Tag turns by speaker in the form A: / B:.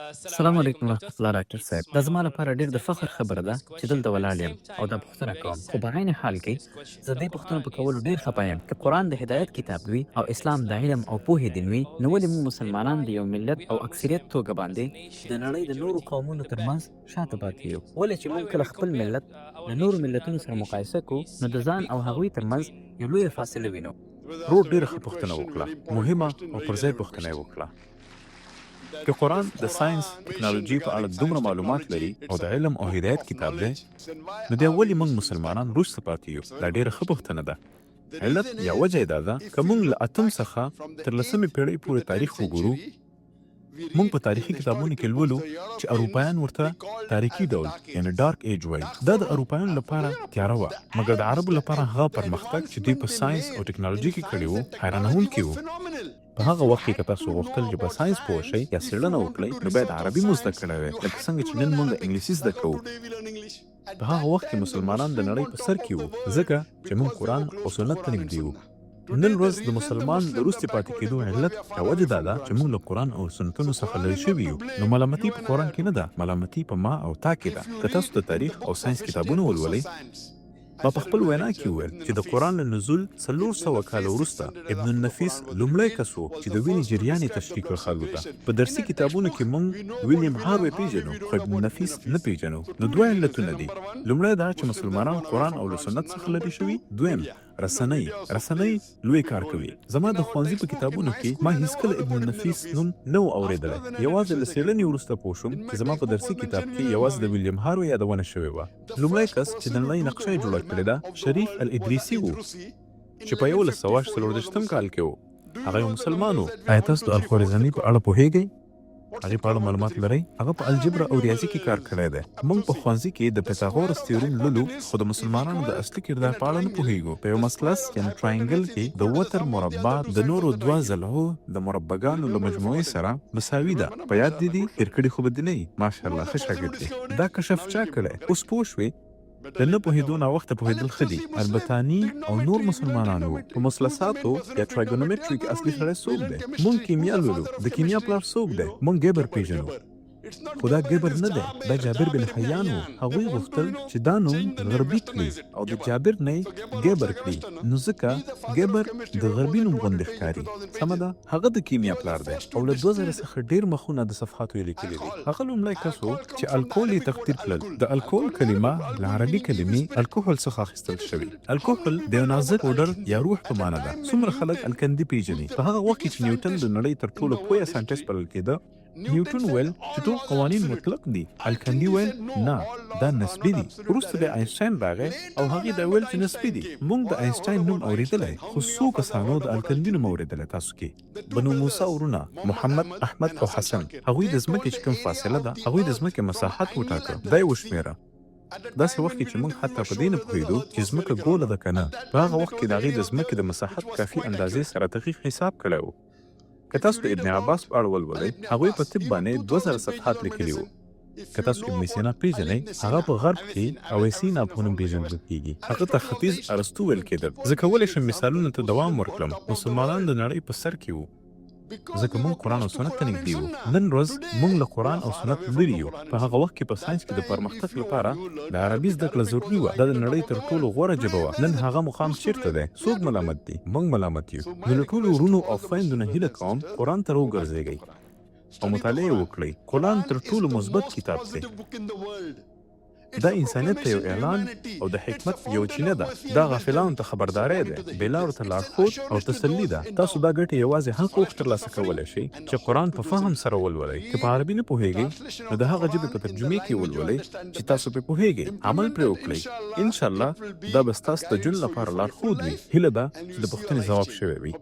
A: السلام علیکم ورحمۃ اللہ ډاکټر صاحب. دا زما لپاره ډېر د فخر خبره ده چې دلته ولاړ یم او دا پوښتنه کوم، خو په عین حال کې زه دې پوښتنو په کولو ډېر خفه یم. که قرآن د هدایت کتاب وي او اسلام د علم او پوهې دین وي، نو ولې موږ مسلمانان د یو ملت او اکثریت توګه باندې د نړۍ د نورو قومونو ترمنځ شاته پاتې یو؟ ولې چې موږ کله خپل ملت له نورو ملتونو سره مقایسه کوو، نو د ځان او هغوی ترمنځ یو لویه فاصله وینو؟
B: روډ ډېره ښه پوښتنه وکړه، مهمه او پر ځای پوښتنه یې وکړه. که قرآن د ساینس ټکنالوژي په اړه دومره معلومات لري او د علم او هدایت کتاب دی، نو بیا ولې موږ مسلمانان وروسته پاتې یو؟ دا ډېره ښه پوښتنه ده. علت یا وجه یې دا ده، که موږ له اتم څخه تر لسمې پېړۍ پورې تاریخ وګورو، موږ په تاریخي کتابونو کې لولو چې اروپایان ورته تاریخي ډول یعنې ډارک ایج وایي. دا د اروپایانو لپاره تیاره وه، مګر د عربو لپاره هغه پرمختګ چې دوی په ساینس او ټکنالوژي کې کړی و حیرانوونکې و. په هغه وخت کې که تاسو غوښتل چې په ساینس پوه شئ یا څېړنه وکړئ، نو باید عربي مو زده کړی وی، لکه څنګه چې نن موږ انګلیسي زده کوو. په هغه وخت کې مسلمانان د نړۍ په سر کې وو، ځکه چې موږ قرآن او سنت ته نږدې وو. نن ورځ د مسلمان د وروستې پاتې کېدو علت یا وجه دا ده چې موږ له قرآن او سنتونو څخه لرې شوي یو. نو ملامتي په قرآن کې نه ده، ملامتي په ما او تا کې ده. که تاسو د تاریخ او ساینس کتابونه ولولئ، ما په خپل وینا کې وویل چې د قرآن له نزول 400 کاله وروسته ابن النفیس لومړی کس و چې د وینې جریان یې تشریح کړ خلکو ته. په درسي کتابونو کې موږ ویلیام هاروی پیژنو، خو ابن النفیس نه پیژنو. نو دوه علتونه دي. لومړی دا چې مسلمانان قرآن او له سنت څخه لرې شوي. دویم رسنۍ لوی کار کوي. زما د ښوونځي په کتابونو کې ما هیڅکله ابن النفیس نوم نه و اورېدلی. یوازې له څېړنې وروسته پوه شوم چې زما په درسي کتاب کې یوازې د ویلیام هاروی یادونه شوې وه. لومړی کس چې د نړۍ نقشه یې جوړه کړې ده شریف الادریسي و، چې په 1140 کال کې و. هغه یو مسلمان و. آیا تاسو د الخوارزمي په اړه پوهېږئ؟ هغې په اړه معلومات لرئ؟ هغه په الجبره او ریاضي کې کار کړی دی. موږ په ښوونځي کې د پیتاغورس تیوریم لولو، خو د مسلمانانو د اصلي کردار په اړه نه پوهېږو. په یو مثلث یعنې ټراینګل کې د وتر مربع د نورو دوه ضلعو د مربعګانو له مجموعې سره مساوي ده. په یاد دې دي؟ تېر کړي خو به دې نه وي. ماشاءالله ښه شاګرد دی. دا کشف چا کړی؟ اوس پوه شوې؟ د نه پوهېدو ناوخته پوهېدل ښه دي. البتاني او نور مسلمانانو په مثلثاتو یا ټرایګونومټري کې اصلي سړی څوک دی؟ موږ کیمیا لولو. د کیمیا پلار څوک دی؟ موږ ګیبر پیژنو. خو دا ګیبر نه دی، دا جابر بن حیان و. هغوی غوښتل چې دا نوم غربي کړي او د جابر نه یې ګیبر کړي، نو ځکه ګیبر د غربي نوم غوندې ښکاري. سمه ده؟ هغه د کیمیا پلار دی او له 2000 څخه ډېر مخونه د صفحاتو یې لیکلي دي. هغه لومړی کس و چې الکول یې تقدیر کړل. د الکول کلمه له عربي کلمې الکحل څخه اخیستل شوې. الکحل د یو نازک پوډر یا روح په معنی ده. څومره خلک الکندي پیژني. په هغه وخت کې چې نیوټن د نړۍ تر ټولو پوهه ساینټسټ بلل کېده، نیوټن ویل چې ټول قوانین مطلق دي. الکندي ویل نه، دا نسبي دي. وروسته بیا آینسټاین راغی او هغې دا ویل چې نسبي دي. موږ د آینسټاین نوم اورېدلی، خو څو کسانو د الکندي نوم اورېدلی تاسو کې؟ بنو موسی ورونه محمد، احمد او حسن، هغوی د ځمکې چې کوم فاصله ده، هغوی د ځمکې مساحت وټاکه، دا یې وشمېره. داسې وخت کې چې موږ حتی په دې نه پوهېدو چې ځمکه ګوله ده که نه. په هغه وخت کې د هغې د ځمکې د مساحت کافي اندازې سره دقیق حساب کړی و. که تاسو د ابن عباس په اړه ولولئ، هغوی په طب باندې 2000 صفحات لیکلي وو. که تاسو ابن سینا پیژنئ، هغه په غرب کې اویسینا په نوم پیژندل کېږي. هغه ته ختیځ ارسطو ویل کېدل. زه کولی شم مثالونو ته دوام ورکړم. مسلمانان د نړۍ په سر کې وو، ځکه موږ قرآن او سنت ته نږدې وو. نن ورځ موږ له قرآن او سنت لرې یو. په هغه وخت کې په ساینس کې د پرمختګ لپاره د عربي زده کړه ضروري وه. دا د نړۍ تر ټولو غوره ژبه وه. نن هغه مقام چیرته دی؟ څوک ملامت دي؟ موږ ملامت یو. نو له ټولو ورونو او خویندو نه هیله کوم قرآن ته راوګرځېږئ او مطالعه وکړئ. قرآن تر ټولو مثبت کتاب دی. دا انسانیت ته یو اعلان او د حکمت یو چینه ده. دا غافلانو ته خبرداری ده، بېلارو ته لارښود او تسلي ده. تاسو دا ګټې یوازې هغه وخت ترلاسه کولی شئ چې قرآن په فهم سره ولولئ. که په عربي نه پوهېږئ، نو د هغه ژبې په ترجمې کې ولولئ چې تاسو پرې پوهېږئ. عمل پرې وکړئ. انشاءالله دا به ستاسو د ژوند لپاره لارښود وي. هیله ده چې د پوښتنې ځواب شوی وي.